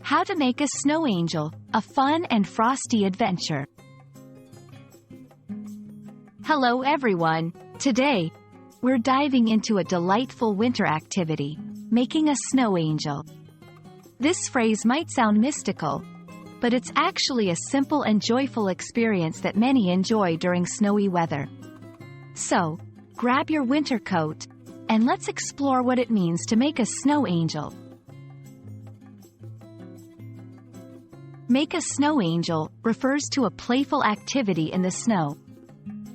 How to make a snow angel, a fun and frosty adventure. Hello everyone. Today, we're diving into a delightful winter activity, making a snow angel. This phrase might sound mystical, but it's actually a simple and joyful experience that many enjoy during snowy weather. So, grab your winter coat, and let's explore what it means to make a snow angel. Make a snow angel refers to a playful activity in the snow.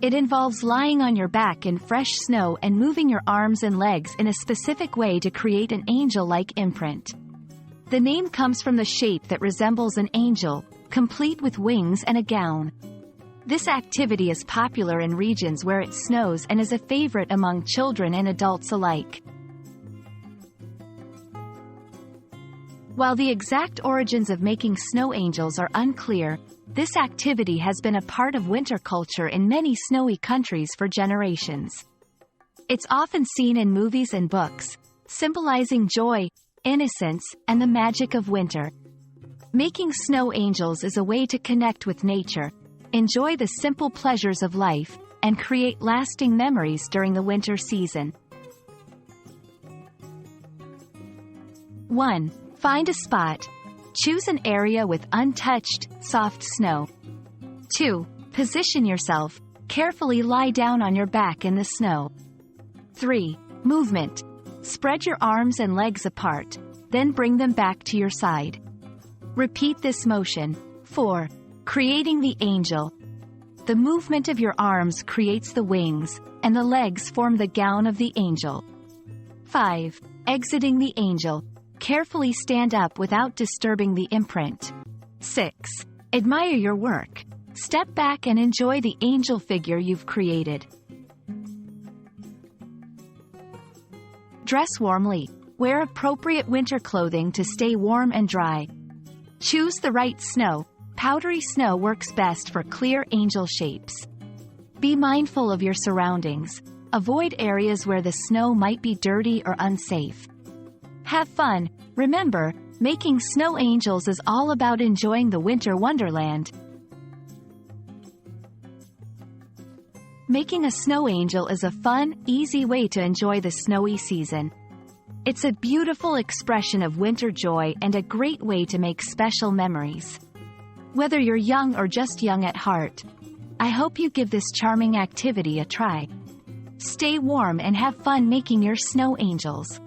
It involves lying on your back in fresh snow and moving your arms and legs in a specific way to create an angel-like imprint. The name comes from the shape that resembles an angel, complete with wings and a gown. This activity is popular in regions where it snows and is a favorite among children and adults alike. While the exact origins of making snow angels are unclear, this activity has been a part of winter culture in many snowy countries for generations. It's often seen in movies and books, symbolizing joy, innocence, and the magic of winter. Making snow angels is a way to connect with nature, enjoy the simple pleasures of life, and create lasting memories during the winter season. 1. Find a spot. Choose an area with untouched, soft snow. 2. Position yourself. Carefully lie down on your back in the snow. 3. Movement. Spread your arms and legs apart, then bring them back to your side. Repeat this motion. 4. Creating the angel. The movement of your arms creates the wings, and the legs form the gown of the angel. 5. Exiting the angel. Carefully stand up without disturbing the imprint. 6. Admire your work. Step back and enjoy the angel figure you've created. Dress warmly. Wear appropriate winter clothing to stay warm and dry. Choose the right snow. Powdery snow works best for clear angel shapes. Be mindful of your surroundings. Avoid areas where the snow might be dirty or unsafe. Have fun. Remember, making snow angels is all about enjoying the winter wonderland. Making a snow angel is a fun, easy way to enjoy the snowy season. It's a beautiful expression of winter joy and a great way to make special memories. Whether you're young or just young at heart, I hope you give this charming activity a try. Stay warm and have fun making your snow angels.